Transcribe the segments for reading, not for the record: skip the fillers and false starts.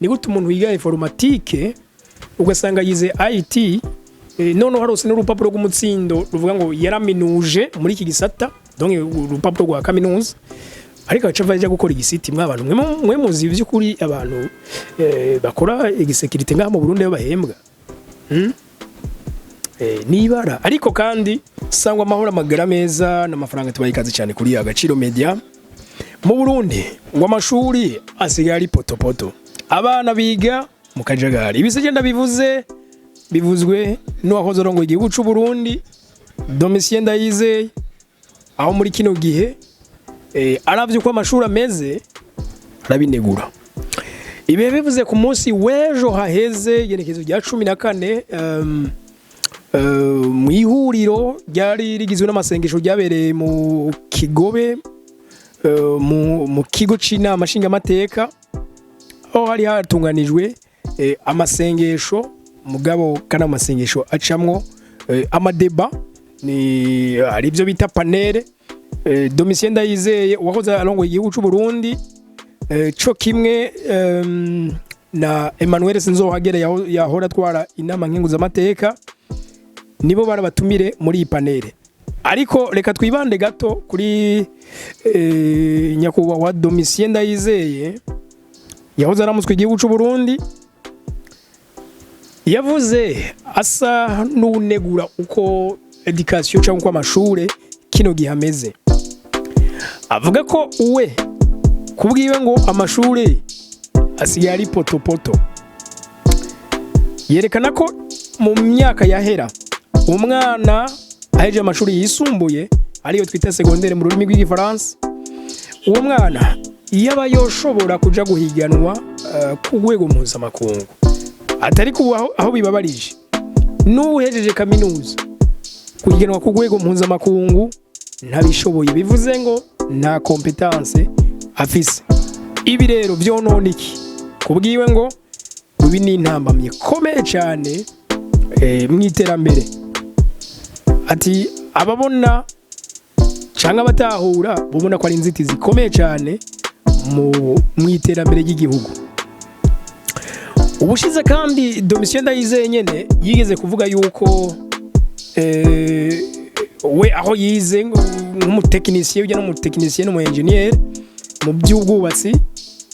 ni gute umuntu yiga informatique ugasanga yize IT none harose n'urupapuro rw'umutsindo ruvuga ngo yaraminuje muri iki gisata donc urupapuro rwa kaminuza ariko aca vaje gukora igisiti mwabantu mwe muzi ivy'ukuri abantu bakora igisekirite ngaha mu Burundi bahembwa nibara ariko kandi sangwa amahoro amagara meza n'amafaranga tubayikaze cyane kuri Agaciro Media mu Burundi ngo amashuri asigaye ari potopoto abana biga mu kajagari ibisegenda bivuzwe n'uwahoze arongoye igihugu cy'u Burundi Domitien Ndayizeye aho muri kino gihe aravye ko amashuri ameze arabinegura ibe bivuze ku munsi wejo haheze igenekezo rya 14 mu ihuriro ryari rigizwe n'amasengesho ryabereye mu Kigobe mu kigo c'inama nshingamateka aho hari hatunganijwe amasengesho mugabo kana amasengesho acamwo amadeba ni ari byo bita panel Domitien Ndayizeye wahoze arongoye igihugu cy'u Burundi cyo kimwe na Emmanuel Sinzohagera yahora atwara inama nkinguza amateka nibo barabatumire muri iyi panel ariko reka twibande gato kuri nyakubahwa Domitien Ndayizeye yahoze aramutswe igihugu cy'u Burundi yavuze asa n'unegura uko education cyangwa uko amashure kino gihameze avuga ko uwe kubwiwe ngo amashure asigaye ari potopoto yerekana ko mu myaka yahera umwana aheje amashuri yisumbuye ariyo twita secondaire mu rurimi rw'igifaransa uwo mwana yaba yoshobora kuja guhiganwa ku rwego mpuzamakungu atari kubaho aho bibabarije n'uhejeje kaminuza kuhiganwa ku rwego mpuzamakungu ntabishoboye bivuze ngo nta competence afise ibi rero byonone iki kubwiwe ngo ubi ni intambamye komeye cyane mu iterambere ati ababona cyangwa batahura bubona ko ari inzitizi zikomeye cyane mu iterambere ry'igihugu ubushize kandi Domitien Ndayizeye nyene yigeze kuvuga yuko we aho yize nk'umutekinisye ujya n'umutekinisye n'umuengineer mu by'ubwubatsi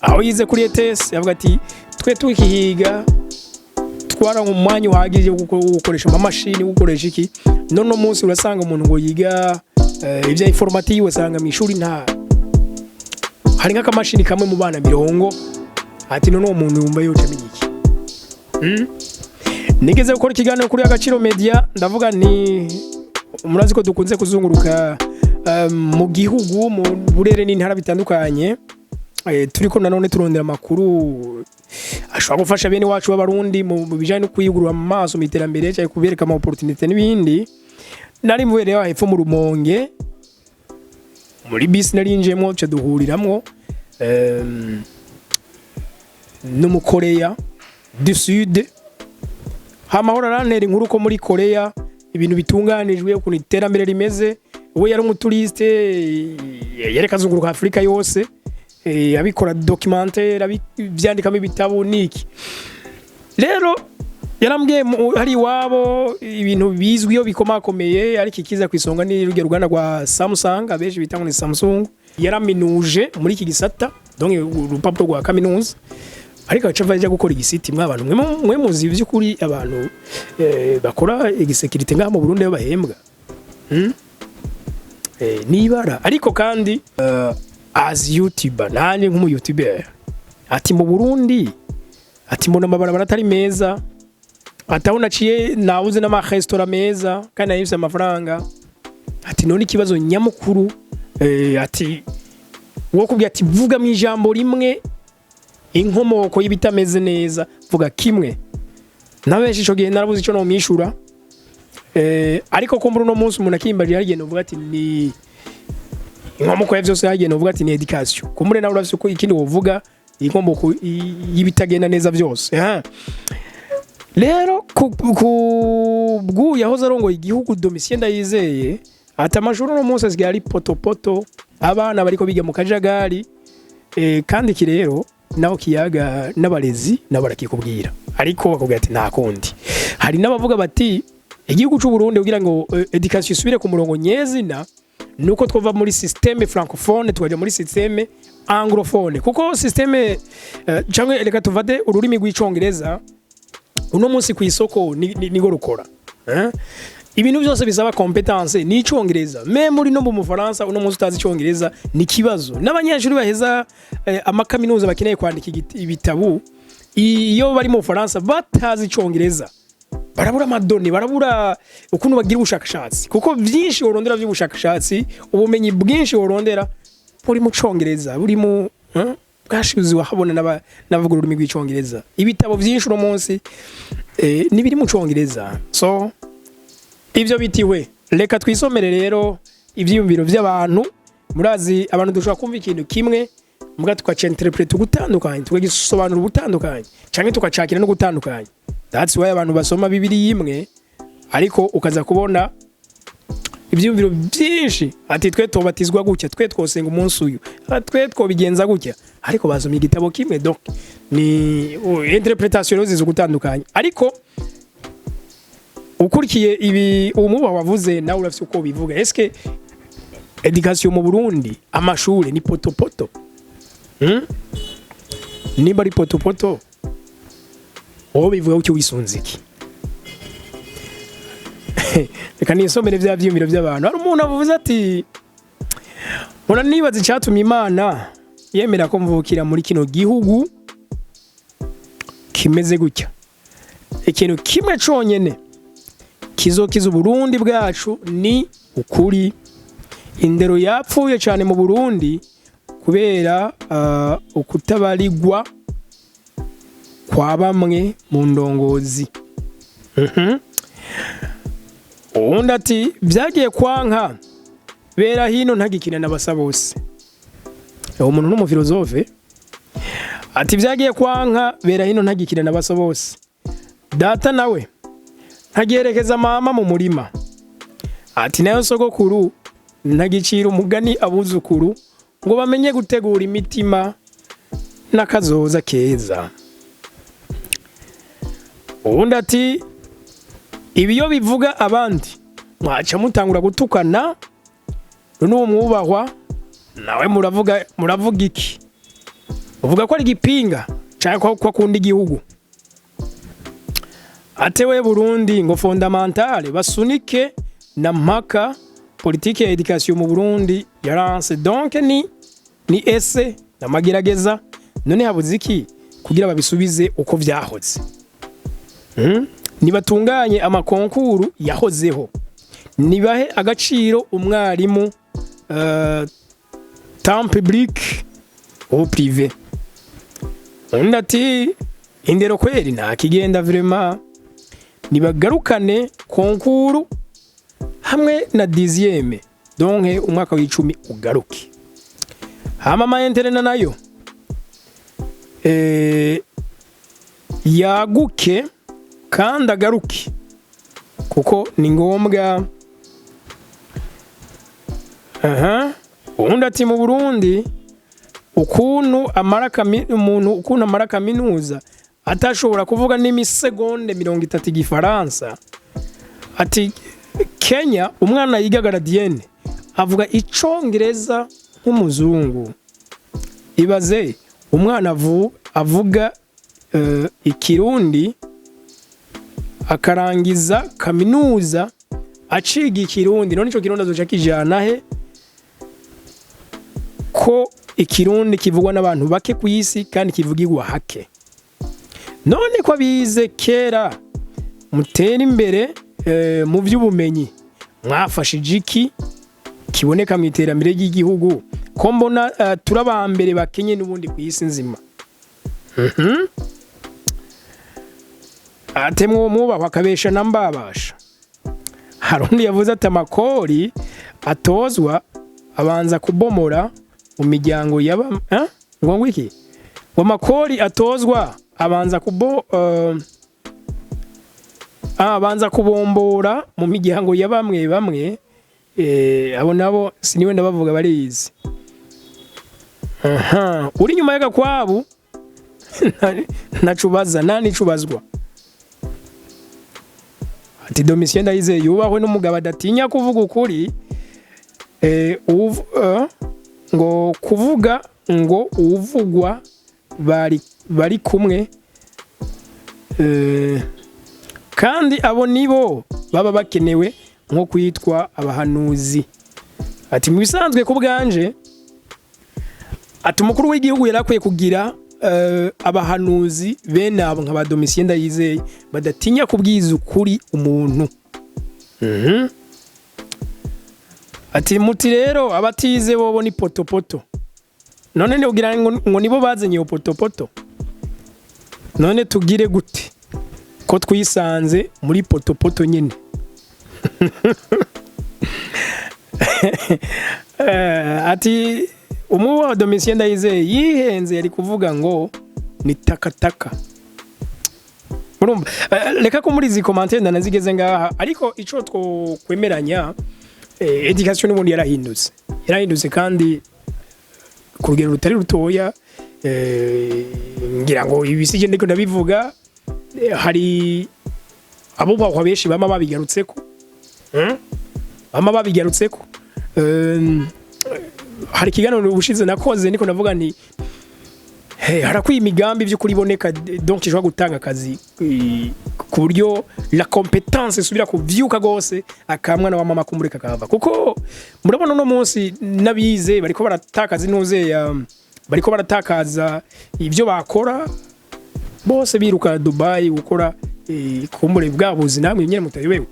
aho yize kuri ETS yavuga ati twe tukihiga twara mu mwanya uhagije gukoresha amamashini gukoresha iki none munsi urasanga umuntu ngo yiga ibya informatique wasanga mu ishuri nta hari nk'akamashini kamwe mu bana 100 ati none uwo muntu yumva yoca iki nigeze gukora ikiganiro kuri Agaciro Media ndavuga ni murazi ko dukunze kuzunguruka mu gihugu mu burere n'intara bitandukanye turiko nanone turondera amakuru ashobora gufasha bene wacu b'abarundi mu bijanye no kwigurura amaso mu iterambere cyangwa kubereka ama opportunity n'ibindi nari mubereye hepfo mu Rumonge muri bus narinjemo cyo duhuriramwo n'umukoreya du Sud hamahora rantera inkuru ko muri Korea ibintu bitunganijwe ukuntu iterambere rimeze we yari umuturiste yereka zunguruka Afrika yose abikora documentaire byandikamo ibitabo niki rero yarambwiye hari wabo ibintu bizwiyo bikomakomeye ariko ikiza kwisonga ni rugero rugana rwa Samsung abeje bitangwa ni Samsung yaraminuje muri iki gisata donc urupapuro rwa kaminuza ariko aca vaje gukora igisiti mwabantu mwe muzi ivy'ukuri abantu bakora igisekirite ngaha mu Burundi bahembwa nibara ariko kandi as YouTuber nanye nk'umu YouTuber ati mu Burundi ati mbona amabarabara atari meza atabona ciye nawuze n'amarestaurant meza kandi yifise amafaranga ati none ikibazo nyamukuru ati wo kubwi ati vuga mu ijambo rimwe inkomoko y'ibitameze neza vuga kimwe nabeshi ico gihe narabuze ico no mwishura ariko ko muri no munsi umuntu akimbaje yarigenda uvuga ati ni inkomoko ya byose yarigenda uvuga ati ni education kumure nawe urafise ko ikindi wovuga inkomoko y'ibitagenda neza byose rero ku yahoze arongoye igihugu Domitien Ndayizeye ati amashuri no munsi asigaye ari potopoto abana bariko biga mu kajagari kandi iki rero naho kiyaga n'abarezi nabarakikubwira ariko bakubwira ati nta kundi hari n'abavuga bati igihugu cy'u Burundi kugira ngo education isubire ku murongo nyezina nuko twova muri systeme francophone tukaja muri systeme anglophone kuko systeme cyangwa reka tuvade ururimi rw'icongereza uno munsi ku isoko ni gorukora ibintu byose bisaba competence ni icongereza me muri no mu Faransa uno munsi utazi icongereza ni kibazo n'abanyeshuri baheza amakaminuza bakeneye kwandika ibitabu iyo bari mu Faransa batazi icongereza barabura madoni barabura ukuntu bagira ubushakashatsi kuko byinshi worondera by'ubushakashatsi ubumenyi bwinshi worondera muri mu congereza buri mu bwashize wahabona n'abavuga ururimi rw'icongereza ibitabo byinshi uno munsi nibiri mu congereza so ivyo bitiwe reka twisomere rero ivyiyumviro by'abantu murazi abantu dushobora kumva ikintu kimwe muga tukaca interpret gutandukanye tukagisobanura ubutandukanye canke tukacakira no gutandukanye that's why abantu basoma bibiri imwe ariko ukaza kubona ivyiyumviro byinshi ati twe tobatizwa gutya twe twosenga umunsi uyu twe twobigenza gutya ariko basomye igitabo kimwe donc ni interpretation zizo gutandukanye ariko ukurikiye ibi umuba wavuze nawe urafite uko bivuga eske education mu Burundi amashuri ni potopoto niba ari potopoto wowe bivuga uko wisunziki reka nisomere bya byiyumviro by'abantu hari umuntu avuze ati mura nibaza icyatumye Imana yemera ko mvukira muri kino gihugu kimeze gutya ikintu kimwe conyene kizokiza Burundi bwacu ni ukuri indero yapfuye cyane mu Burundi kubera ukutabaligwa kwa bamwe mu ndongozi undi ati byagiye kwanka bera hino ntagikina n'abasa bose umuntu n'umufilozofe ati byagiye kwanka bera hino ntagikina n'abasa bose data nawe ntagerekeza mama mu murima ati nayo sogokuru ntagicira umugani abuzukuru ngo bamenye gutegura imitima n'akazoza keza ubundi ati ibiyo bivuga abandi mwaca mutangura gutukana n'uwo mwubahwa nawe muravuga iki uvuga ko ari gipinga cyangwa ko akunda igihugu atewe Burundi ngo fondamentale basunike na mpaka politique ya education mu Burundi yaranse donc ni ese namagerageza none habuze iki kugira babisubize uko vyahoze nibatunganye amakonkuru yahozeho nibahe agaciro umwarimu temps public au privé ndati indero kweri nta kigenda vraiment nibagarukane konkuru hamwe na 10e donc umwaka w'icumi ugaruke hama ma internet nayo yaguke kandi agaruke kuko ni ngombwa ubundi ati mu Burundi ukuntu amara kaminuza atashobora kuvuga n'imisegonde 30 igifaransa ati Kenya umwana yiga gardienne avuga icongereza nk'umuzungu ibaze umwana avuga ikirundi akarangiza kaminuza aciga ikirundi none ico kirundi azoca kijana he ko ikirundi kivugwa n'abantu bake ku isi kandi kivugirwa hake none ko bize kera mutera imbere mu by'ubumenyi mwafashije iki kiboneka mu iterambere ry'igihugu ko mbona turabambere bakenye n'ubundi ku isi nzima atemwe muba bakabesha nambabasha harundi yavuze ati amakori atozwa abanza kubomora mu miryango yaba ngo iki ngo amakori atozwa abanza kubombora mu miryango ya bamwe abo nabo siniwe ndabavuga barizi uri nyuma y'agakwabu nacubaza nani cubazwa ati Domitien Ndayizeye yubahwe n'umugabo adatinya kuvuga ukuri ngo kuvuga ngo uvugwa bari kumwe kandi abo nibo baba bakenewe nko kwitwa abahanuzi ati mu bisanzwe ku bwanje ati umukuru w'igihugu yarakwiye kugira abahanuzi bene abo nka ba Domitien Ndayizeye badatinya kubwiza ukuri umuntu ati muti rero abatize bobo ni potopoto none ne ugira ngo nibo bazanye yo potopoto none tugire gute ko twisanze muri potopoto nyine ati umuwa Domitien Ndayizeye yihenze yari kuvuga ngo ni takataka murumva reka ko muri zi commentaire ndanazigeze ngaha ariko ico two kwemeranya education n'ubundi yarahindutse kandi ku rugero rutari rutoya ngira ngo ibisije ndiko ndabivuga hari abo bahwa beshi bama babigarutseko hari kiganiro ubushize nakoze niko ndavuga nti harakwiye imigambi byo kuriboneka donc ishobora gutanga akazi ku buryo la compétence isubira kuvyuka gose akamwana wa mama kumureka kava kuko murabona no munsi nabize bariko baratakaza bariko baratakaza ivyo bakora bose biruka Dubai gukora kumure bwabuzi namwe nyene mutayiwewe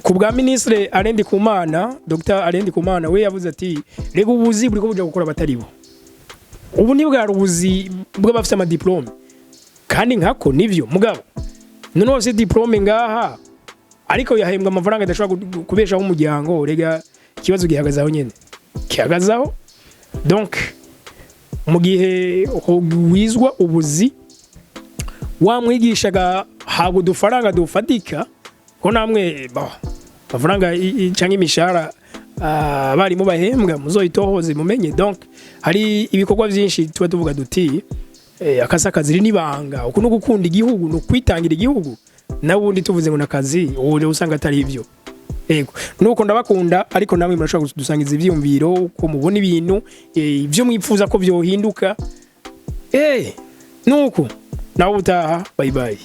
ku bwa ministre Arendi Kumana Dr Arendi Kumana we yavuze ati rego ubuzi buriko buja gukora bataribo ubu ni bwa rubuzi bw'abafite ama diplome kandi nkako nivyo mugabo none wose diplome ngaha ariko yahembwa amafaranga adashobora kubeshaho umuryango rega kibazo gihagazaho nyene kihagazaho donc mu gihe wizwa ubuzi wamwigishaga hago dufaranga dufatika ko namwe amafaranga cyangwa imishahara bari mu bahembwa muzoyitohoze mumenye donc hari ibikorwa byinshi tuba tuvuga duti akasakazi ri nibanga uko no gukunda igihugu no kwitangira igihugu nabundi tuvuze ngo nakazi uri usanga atari ivyo yego nuko ndabakunda ariko namwe murashobora kudusangiza ivyumviro uko mubona ibintu ivyo mwipfuza ko byohinduka nuko nawe utaha bye bye.